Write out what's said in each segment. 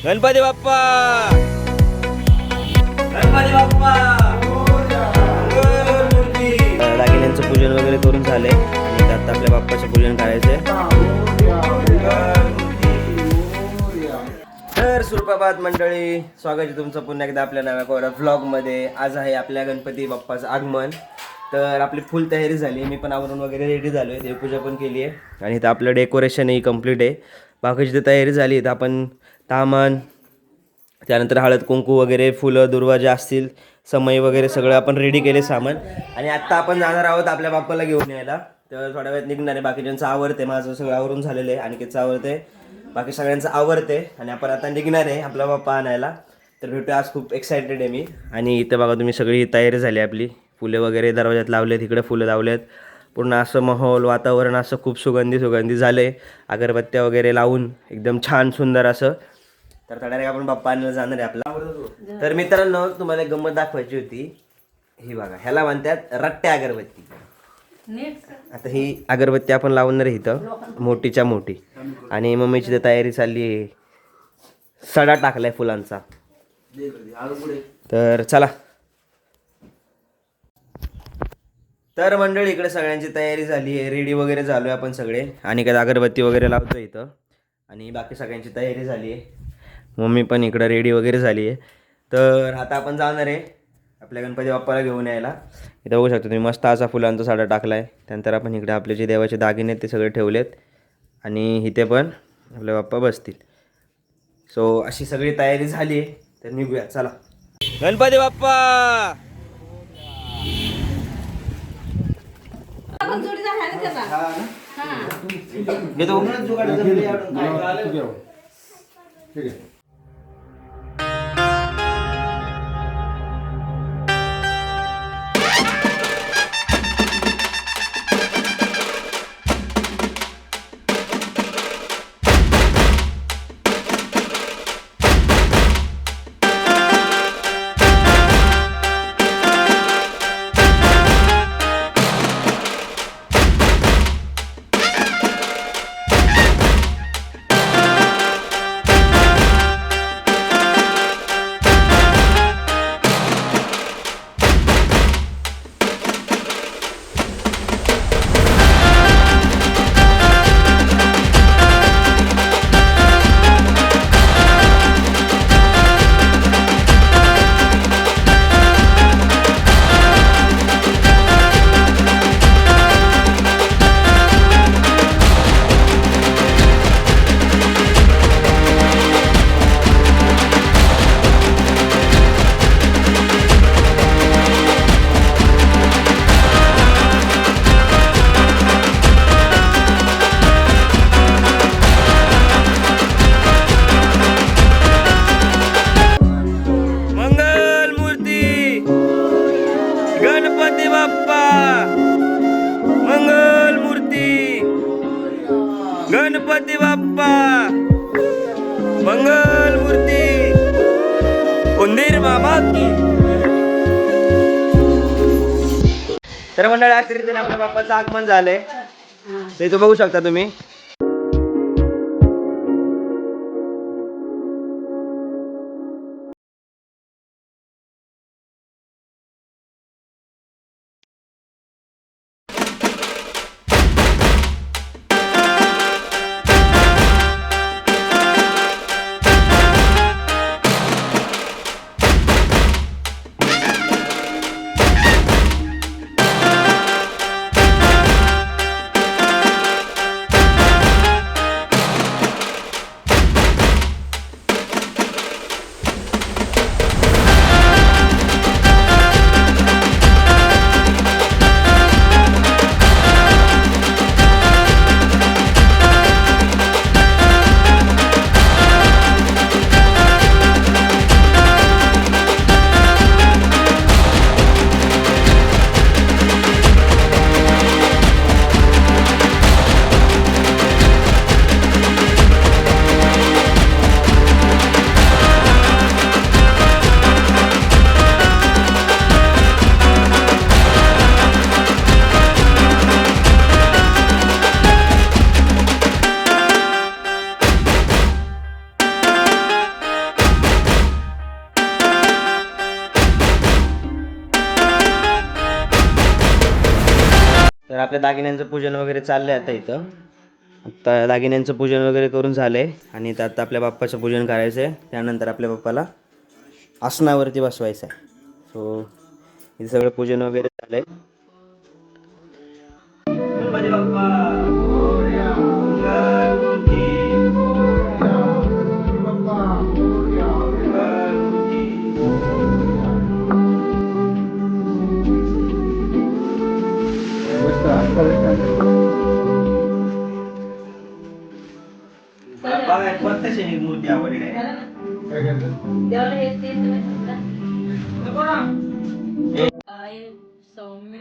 गणपती बाप्पा, गणपती बाप्पा. दागिन्यांचं पूजन वगैरे करून झाले आणि आता आपल्या बाप्पाचं पूजन करायचंय. तर सुप्रभात मंडळी, स्वागत आहे तुमचं पुन्हा एकदा आपल्या नव्या कोऱ्या व्लॉगमध्ये. आज आहे आपल्या गणपती बाप्पाचं आगमन. तर आपली फुल तयारी झाली, मी पण आवरून वगैरे रेडी झालो आहे, देवपूजा पण केली आहे आणि इथं आपलं डेकोरेशनही कम्प्लीट आहे. बाकीची तर तयारी झाली. इथं आपण तामान, त्यानंतर हळद कुंकू वगैरे, फुलं दुर्वा जे असतील, समय वगैरे सगळं आपण रेडी केले सामान. आणि आत्ता आपण जाणार आहोत आपल्या बाप्पाला घेऊन यायला. तर थोड्या वेळात निघणार आहे. बाकीच्यांचं आवडते, माझं सगळं आवरून झालेलं आहे, आणखीचं आवडते, बाकी सगळ्यांचं आवडते. आणि आपण आता निघणार आहे आपला बाप्पा आणायला. तर भेटू, आज खूप एक्सायटेड आहे मी. आणि इथं बघा तुम्ही, सगळी तयारी झाली आपली. फुले वगैरे दरवाज्यात लावलेत, इकडे फुलं लावलेत. पूर्ण असं माहोल, वातावरण असं खूप सुगंधी झालं आहे. अगरबत्त्या वगैरे लावून एकदम छान सुंदर असं. तर थोड्या आपण बाप्पा आणायला जाणार आहे आपला. तर मित्रांनो, तुम्हाला गंमत दाखवायची होती. ही बघा, ह्याला म्हणतात रट्ट्या अगरबत्ती. आता ही अगरबत्ती आपण लावणार आहे इथं, मोठीच्या मोठी. आणि मम्मीची तर तयारी चालली आहे, सडा टाकलाय फुलांचा. तर चला. तर मंडळी, इकडे सगळ्यांची तयारी झाली आहे, रेडी वगैरे झालो आहे आपण सगळे. आणि काय अगरबत्ती वगैरे लावतो इथं, आणि बाकी सगळ्यांची तयारी झाली आहे. मम्मी पण इकडं रेडी वगैरे झाली आहे. तर आता आपण जाणार आहे आपल्या गणपती बाप्पाला घेऊन यायला. इथं बघू शकता तुम्ही, मस्त असा फुलांचा साडा टाकला आहे. त्यानंतर आपण इकडे आपले जे देवाचे दागिने आहेत ते सगळे ठेवलेत, आणि इथे पण आपले बाप्पा बसतील. सो अशी सगळी तयारी झाली आहे. तर निघूया, चला. गणपती बाप्पा, घेतो. गणपती बाप्पा मंगल मूर्ती, गणपती बाप्पा मंगल मूर्ती, उंदीर मामा की. तर मंडळी, आज तरी आपल्या बाप्पाचं आगमन झालंय. ते इथं बघू शकता तुम्ही. तर आपल्या दागिन्यांचं पूजन वगैरे चाललं आहे आता इथं. आता दागिन्यांचं पूजन वगैरे करून झालं आहे आणि इथं आता आपल्या बाप्पाचं पूजन करायचं आहे. त्यानंतर आपल्या बाप्पाला आसनावरती बसवायचं आहे. सो हे सगळं पूजन वगैरे झालं आहे. गणपती बाप्पा मोरया, मंगलमूर्ती मोरया, बाप्पा मोरया, मंगलमूर्ती मोरया. बाप्पा कोणत्या मूर्ती आवडली आहे? आय सौम्य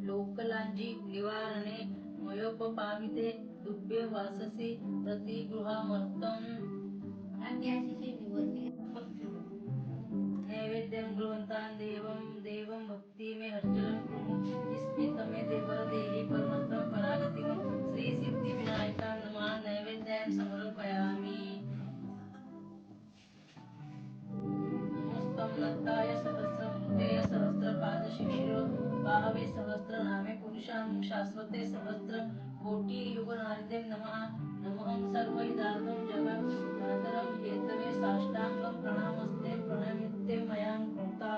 लोकलांजी निवारणे मयोपपाविते दुभ्य वाससी प्रतिगृहामर्तम नैवेद्यं गृहन्तां देवं देवं भक्ति में हर्षलं कुरु स्मितमे देव देहि परमतं परागतिं श्री सिद्धि विनायका नमः नैवेद्यं समर्पयामि नमस्तं नताय सहस्रमुखे सहस्रपाद शिशिरो बाहवे सहस्र नामे पुरुषां शाश्वते सहस्र कोटि युग नारदे नमः नमः सर्वैदार्दं जगत् मातरं हेतवे साष्टांगं प्रणामस्ते प्रणमिते मया कृता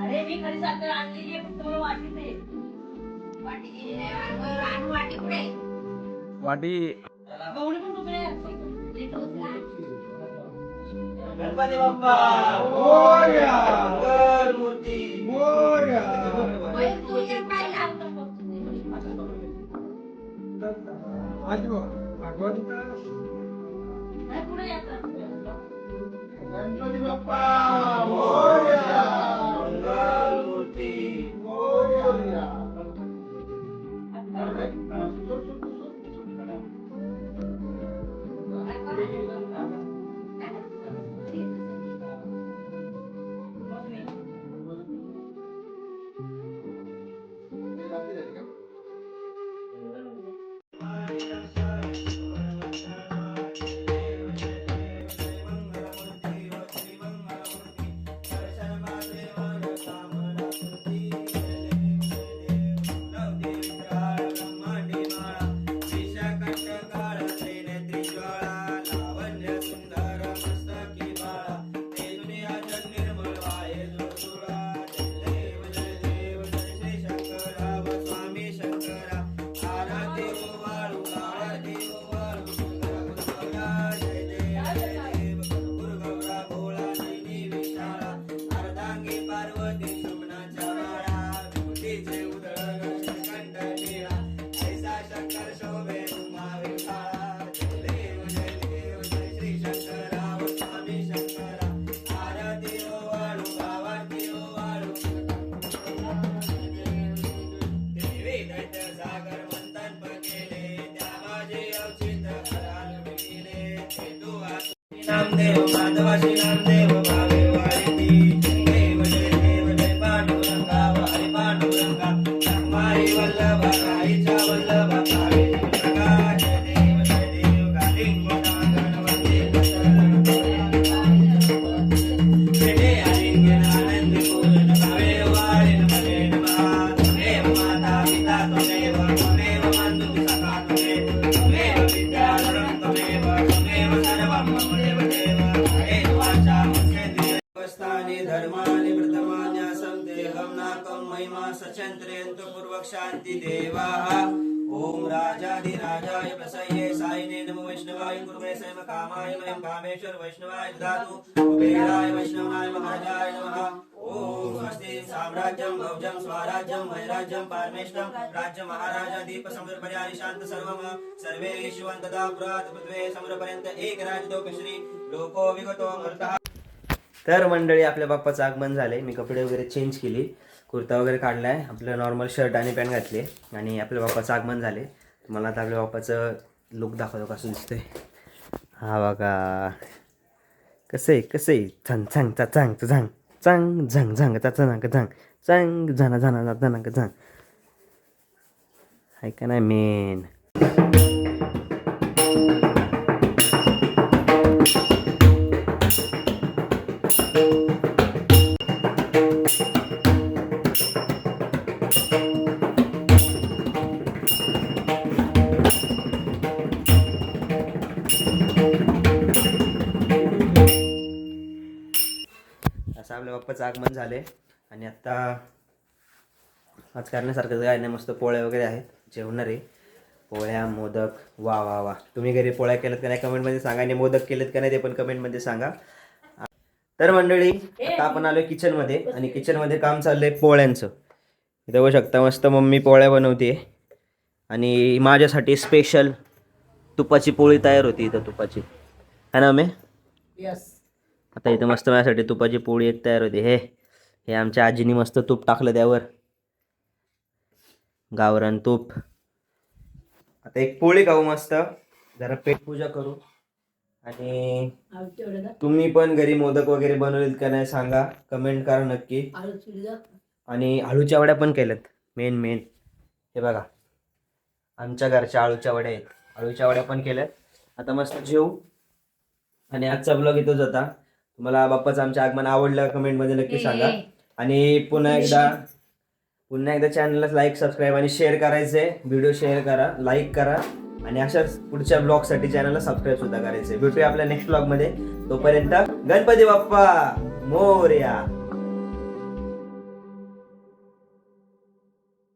अरे मी खरी साखर आणलेली आहे फक्त मला वाटी दे वाटी पुढे वाटी गवळी पण तुकडे गणपती बाप्पा मोरया, मंगलमूर्ती मोरया. पुढे येतात गणपती बाप्पा मोरया, मंगलमूर्ती मोरया. नामदेव माधवाशी नामदेव भावे वाळीती देव जय देव जय पांडुरंगा वारी पांडुरंगा माई वल्लभा आईच्या वल्लभा भावे दुर्गा जय देव गालिंग गणपती जय आलिंग आनंद पूर्ण भावे वाळी नमः नमः देव माता पिता त्वमेव त्वमेव बंधु सखा त्वमेव विद्याधरं त्वमेव त्वमेव सर्वं मम स्थाने धर्मानि प्रथमान्यासं देहं नाकं महिमा सचंत्रयन्तु पूर्वक शांति देवाः ओम राजाधिराजाय प्रसह्ये सायिने नमो वैष्णवाय गुरुवे सर्व कामाय मयं कामेश्वर वैष्णवाय ददातु कुबेराय वैष्णवाय महाराजाय नमः ओम स्वस्ति साम्राज्यं भौजं स्वराज्यं वैराज्यं पारमेष्टं राज्य महाराजा दीप समर्पयानि शांत सर्वम सर्वे ईश्वरं पुरात पृथ्वे समरपर्यंत एक राजदो श्री लोको विगतो मृतः. तर मंडळी आपल्या बाप्पाचं आगमन झाले. मी कपडे वगैरे चेंज केली, कुर्ता वगैरे काढलाय, आपलं नॉर्मल शर्ट आणि पॅन्ट घातली आणि आपल्या बाप्पाचं आगमन झाले. तुम्हाला आता आपल्या बाप्पाचं लुक दाखवतो कसं दिसतंय. हा बघा कसे छान छान चा चांग चा झांग चांग झंग झंग चा चांग झांग चांग झाना झाना झाना झांग आहे का नाही मेन. असं आपल्या बाप्पाचं आगमन झाले आणि आता आज करण्यासारखं काय नाही, मस्त पोळ्या वगैरे आहेत, जेवणार आहे. पोळ्या मोदक वा वा वा. तुम्ही घरी पोळ्या केल्यात का नाही कमेंटमध्ये सांगा, आणि मोदक केलेत का नाही ते पण कमेंटमध्ये सांगा. तर मंडळी आता आपण आलोय किचनमध्ये, आणि किचनमध्ये काम चाललंय पोळ्यांचं. इथे बघू शकता मस्त मम्मी पोळ्या बनवते, आणि माझ्यासाठी स्पेशल तुपाची पोळी तयार होती इथं, तुपाची है ना मे. यस. आता इथं मस्त माझ्यासाठी तुपाची पोळी एक तयार होती. हे आमच्या आजीनी मस्त तूप टाकलं त्यावर, गावरान तूप. आता एक पोळी खाऊ मस्त, जरा पेट पूजा करू, आणि तुम्ही पण घरी मोदक वगैरे बनवलेत का नाही सांगा, कमेंट करा नक्की. आणि आळूच्या वड्या पण केल्यात. मेन हे बघा, आमच्या घरच्या आळूच्या वड्या आहेत, आळूच्या वड्या पण केल्यात. आता मस्त जेवू, आणि आजचा ब्लॉग इथंच होता. तुम्हाला बाप्पाचं आमचं आगमन आवडलं कमेंटमध्ये नक्की सांगा, आणि पुन्हा एकदा चॅनलला लाईक सबस्क्राईब आणि शेअर करायचे. व्हिडिओ शेअर करा, लाईक करा, आणि अशाच पुढच्या ब्लॉगसाठी चॅनलला सबस्क्राईब सुद्धा करायचे. भेटूया आपल्या नेक्स्ट ब्लॉगमध्ये. तोपर्यंत गणपती बाप्पा मोरया.